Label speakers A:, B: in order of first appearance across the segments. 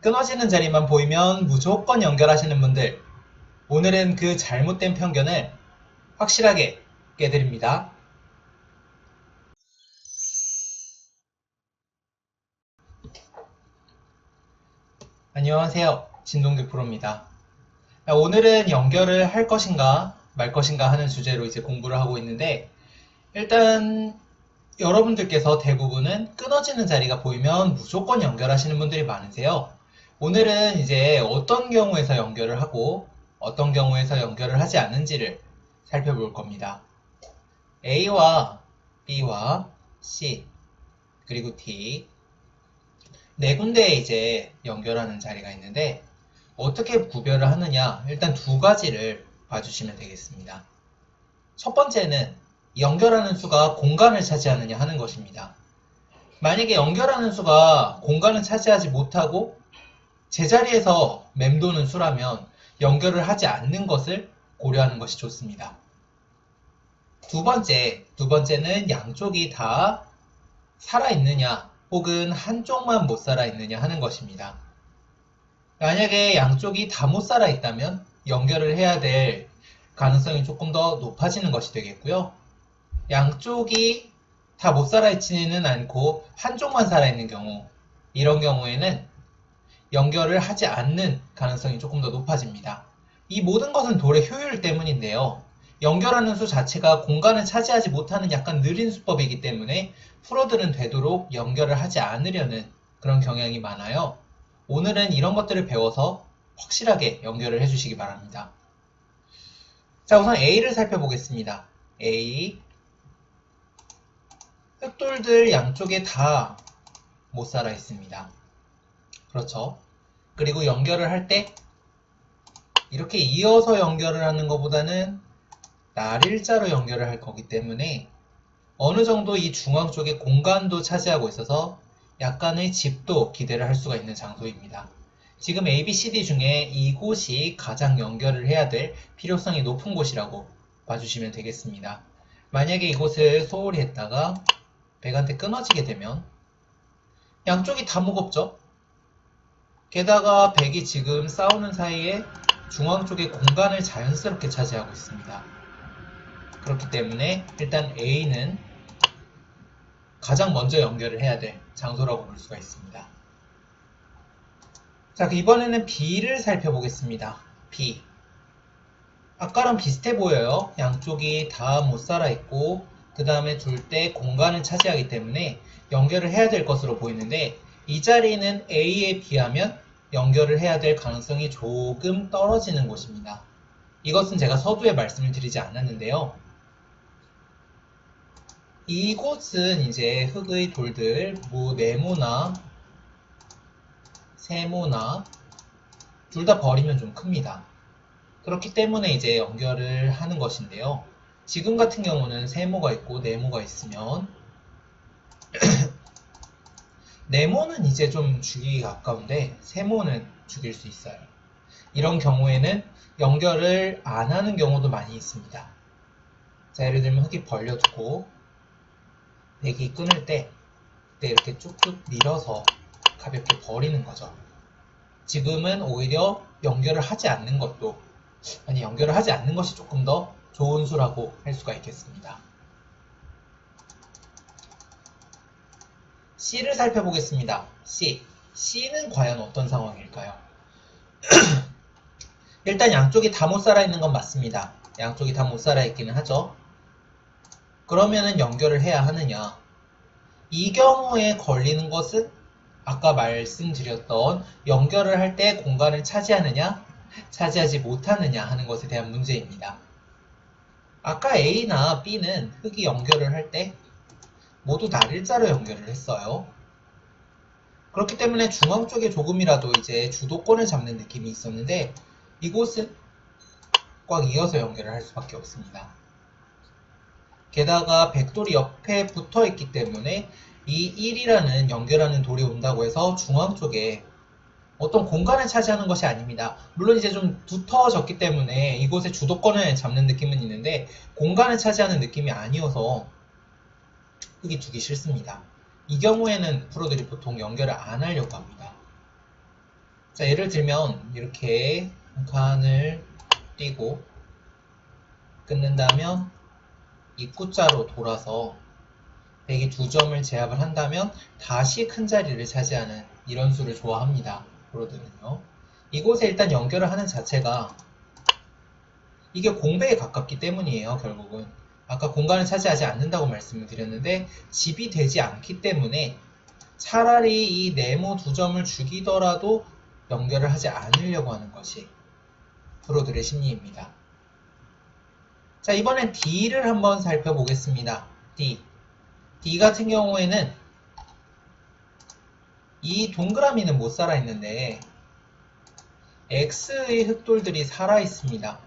A: 끊어지는 자리만 보이면 무조건 연결하시는 분들, 오늘은 그 잘못된 편견을 확실하게 깨드립니다. 안녕하세요. 진동규 프로입니다. 오늘은 연결을 할 것인가 말 것인가 하는 주제로 이제 공부를 하고 있는데, 일단 여러분들께서 대부분은 끊어지는 자리가 보이면 무조건 연결하시는 분들이 많으세요. 오늘은 이제 어떤 경우에서 연결을 하고 어떤 경우에서 연결을 하지 않는지를 살펴볼 겁니다. A와 B와 C 그리고 D 네 군데에 이제 연결하는 자리가 있는데, 어떻게 구별을 하느냐, 일단 두 가지를 봐주시면 되겠습니다. 첫 번째는 연결하는 수가 공간을 차지하느냐 하는 것입니다. 만약에 연결하는 수가 공간을 차지하지 못하고 제자리에서 맴도는 수라면 연결을 하지 않는 것을 고려하는 것이 좋습니다. 두 번째는 양쪽이 다 살아있느냐 혹은 한쪽만 못 살아있느냐 하는 것입니다. 만약에 양쪽이 다 못 살아있다면 연결을 해야 될 가능성이 조금 더 높아지는 것이 되겠고요. 양쪽이 다 못 살아있지는 않고 한쪽만 살아있는 경우, 이런 경우에는 연결을 하지 않는 가능성이 조금 더 높아집니다. 이 모든 것은 돌의 효율 때문인데요. 연결하는 수 자체가 공간을 차지하지 못하는 약간 느린 수법이기 때문에 프로들은 되도록 연결을 하지 않으려는 그런 경향이 많아요. 오늘은 이런 것들을 배워서 확실하게 연결을 해주시기 바랍니다. 자, 우선 A를 살펴보겠습니다. A, 흑돌들 양쪽에 다 못 살아 있습니다. 그렇죠. 그리고 연결을 할 때 이렇게 이어서 연결을 하는 것보다는 날일자로 연결을 할 거기 때문에 어느 정도 이 중앙 쪽에 공간도 차지하고 있어서 약간의 집도 기대를 할 수가 있는 장소입니다. 지금 A, B, C, D 중에 이곳이 가장 연결을 해야 될 필요성이 높은 곳이라고 봐주시면 되겠습니다. 만약에 이곳을 소홀히 했다가 백한테 끊어지게 되면 양쪽이 다 무겁죠? 게다가 백이 지금 싸우는 사이에 중앙 쪽에 공간을 자연스럽게 차지하고 있습니다. 그렇기 때문에 일단 A는 가장 먼저 연결을 해야 될 장소라고 볼 수가 있습니다. 자, 이번에는 B를 살펴보겠습니다. B. 아까랑 비슷해 보여요. 양쪽이 다 못 살아있고 그 다음에 둘 때 공간을 차지하기 때문에 연결을 해야 될 것으로 보이는데, 이 자리는 A에 비하면 연결을 해야 될 가능성이 조금 떨어지는 곳입니다. 이것은 제가 서두에 말씀을 드리지 않았는데요. 이곳은 이제 흙의 돌들, 네모나 세모나 둘 다 버리면 좀 큽니다. 그렇기 때문에 이제 연결을 하는 것인데요. 지금 같은 경우는 세모가 있고 네모가 있으면 네모는 이제 좀 죽이기 가까운데 세모는 죽일 수 있어요. 이런 경우에는 연결을 안 하는 경우도 많이 있습니다. 자, 예를 들면 흙이 벌려두고 백이 끊을 때 그때 이렇게 쭉쭉 밀어서 가볍게 버리는 거죠. 지금은 오히려 연결을 하지 않는 것도, 아니 연결을 하지 않는 것이 조금 더 좋은 수라고 할 수가 있겠습니다. C를 살펴보겠습니다. C. C는 과연 어떤 상황일까요? 일단 양쪽이 다 못 살아있는 건 맞습니다. 양쪽이 다 못 살아있기는 하죠. 그러면은 연결을 해야 하느냐? 이 경우에 걸리는 것은 아까 말씀드렸던 연결을 할 때 공간을 차지하느냐, 차지하지 못하느냐 하는 것에 대한 문제입니다. 아까 A나 B는 흙이 연결을 할 때 모두 날일자로 연결을 했어요. 그렇기 때문에 중앙 쪽에 조금이라도 이제 주도권을 잡는 느낌이 있었는데, 이곳은 꽉 이어서 연결을 할 수밖에 없습니다. 게다가 백돌이 옆에 붙어 있기 때문에 이 1이라는 연결하는 돌이 온다고 해서 중앙 쪽에 어떤 공간을 차지하는 것이 아닙니다. 물론 이제 좀 두터워졌기 때문에 이곳에 주도권을 잡는 느낌은 있는데 공간을 차지하는 느낌이 아니어서 흙이 두기 싫습니다. 이 경우에는 프로들이 보통 연결을 안 하려고 합니다. 자, 예를 들면 이렇게 칸을 띄고 끊는다면 입구자로 돌아서 102점을 제압을 한다면 다시 큰 자리를 차지하는 이런 수를 좋아합니다. 프로들은요. 이곳에 일단 연결을 하는 자체가 이게 공배에 가깝기 때문이에요. 결국은 아까 공간을 차지하지 않는다고 말씀을 드렸는데 집이 되지 않기 때문에 차라리 이 네모 2점을 죽이더라도 연결을 하지 않으려고 하는 것이 프로들의 심리입니다. 자, 이번엔 D를 한번 살펴보겠습니다. D 같은 경우에는 이 동그라미는 못 살아있는데 X의 흑돌들이 살아있습니다.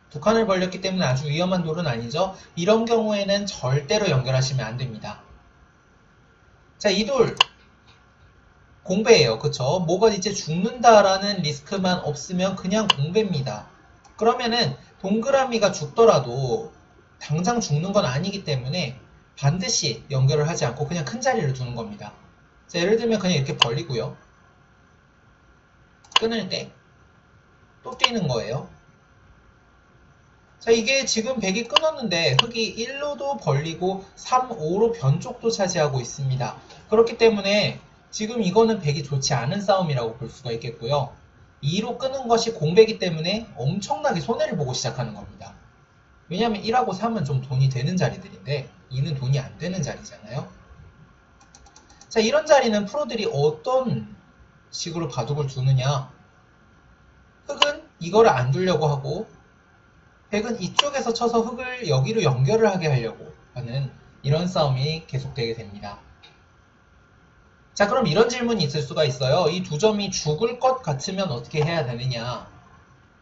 A: 두 칸을 벌렸기 때문에 아주 위험한 돌은 아니죠. 이런 경우에는 절대로 연결하시면 안 됩니다. 자, 이 돌 공배예요. 그쵸? 뭐가 이제 죽는다라는 리스크만 없으면 그냥 공배입니다. 그러면은 동그라미가 죽더라도 당장 죽는 건 아니기 때문에 반드시 연결을 하지 않고 그냥 큰 자리를 두는 겁니다. 자, 예를 들면 그냥 이렇게 벌리고요. 끊을 때 또 뛰는 거예요. 자, 이게 지금 100이 끊었는데 흑이 1로도 벌리고 3, 5로 변쪽도 차지하고 있습니다. 그렇기 때문에 지금 이거는 100이 좋지 않은 싸움이라고 볼 수가 있겠고요. 2로 끄는 것이 공배이기 때문에 엄청나게 손해를 보고 시작하는 겁니다. 왜냐하면 1하고 3은 좀 돈이 되는 자리들인데 2는 돈이 안 되는 자리잖아요. 자, 이런 자리는 프로들이 어떤 식으로 바둑을 두느냐. 흑은 이거를 안 두려고 하고 백은 이쪽에서 쳐서 흑을 여기로 연결을 하게 하려고 하는 이런 싸움이 계속되게 됩니다. 자, 그럼 이런 질문이 있을 수가 있어요. 이 두 점이 죽을 것 같으면 어떻게 해야 되느냐.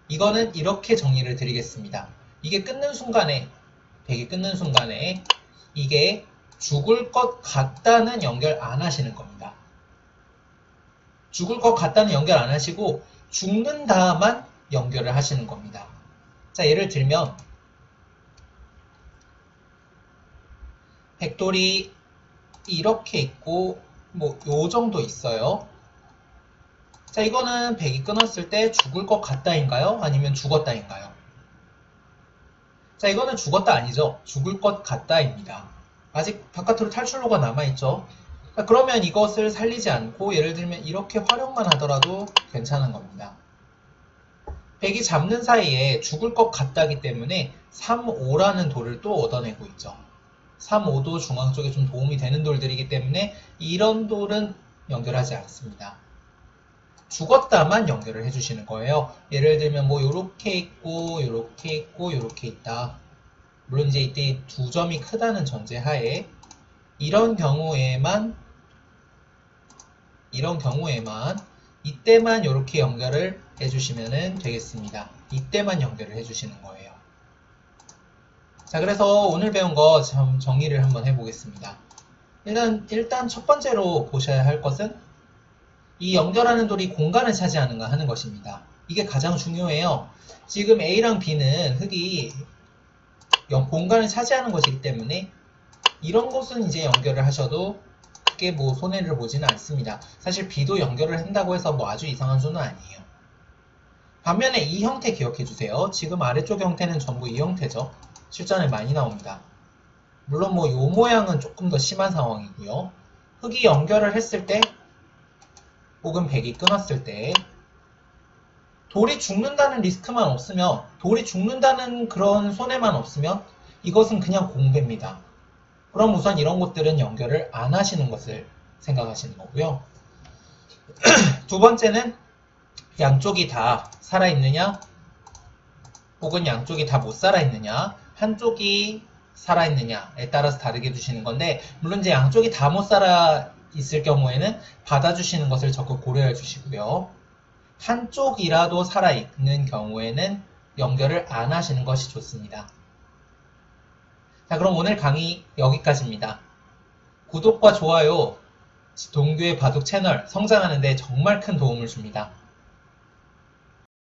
A: 이거는 이렇게 정리를 드리겠습니다. 이게 끊는 순간에, 백이 끊는 순간에 이게 죽을 것 같다는 연결 안 하시는 겁니다. 죽을 것 같다는 연결 안 하시고 죽는다만 연결을 하시는 겁니다. 자, 예를 들면 백돌이 이렇게 있고 뭐 요 정도 있어요. 자, 이거는 백이 끊었을 때 죽을 것 같다인가요? 아니면 죽었다인가요? 자, 이거는 죽었다 아니죠. 죽을 것 같다입니다. 아직 바깥으로 탈출로가 남아있죠. 자, 그러면 이것을 살리지 않고 예를 들면 이렇게 활용만 하더라도 괜찮은 겁니다. 백이 잡는 사이에 죽을 것 같다기 때문에 3, 5라는 돌을 또 얻어내고 있죠. 3, 5도 중앙 쪽에 좀 도움이 되는 돌들이기 때문에 이런 돌은 연결하지 않습니다. 죽었다만 연결을 해주시는 거예요. 예를 들면 뭐 요렇게 있고 요렇게 있고 요렇게 있다. 물론 이제 이때 두 점이 크다는 전제하에 이런 경우에만 이때만 이렇게 연결을 해주시면 되겠습니다. 이때만 연결을 해주시는 거예요. 자, 그래서 오늘 배운 거 좀 정리를 한번 해보겠습니다. 일단 첫 번째로 보셔야 할 것은 이 연결하는 돌이 공간을 차지하는가 하는 것입니다. 이게 가장 중요해요. 지금 A랑 B는 흑이 공간을 차지하는 것이기 때문에 이런 것은 이제 연결을 하셔도 크게 뭐 손해를 보지는 않습니다. 사실 B도 연결을 한다고 해서 뭐 아주 이상한 수는 아니에요. 반면에 이 형태 기억해 주세요. 지금 아래쪽 형태는 전부 이 형태죠. 실전에 많이 나옵니다. 물론 뭐 요 모양은 조금 더 심한 상황이고요. 흑이 연결을 했을 때 혹은 백이 끊었을 때 돌이 죽는다는 리스크만 없으면, 돌이 죽는다는 그런 손해만 없으면 이것은 그냥 공배입니다. 그럼 우선 이런 것들은 연결을 안 하시는 것을 생각하시는 거고요. 두 번째는 양쪽이 다 살아있느냐 혹은 양쪽이 다 못 살아있느냐, 한쪽이 살아있느냐에 따라서 다르게 두시는 건데, 물론 이제 양쪽이 다 못 살아있을 경우에는 받아주시는 것을 적극 고려해 주시고요. 한쪽이라도 살아있는 경우에는 연결을 안 하시는 것이 좋습니다. 자, 그럼 오늘 강의 여기까지입니다. 구독과 좋아요, 동규의 바둑 채널 성장하는 데 정말 큰 도움을 줍니다.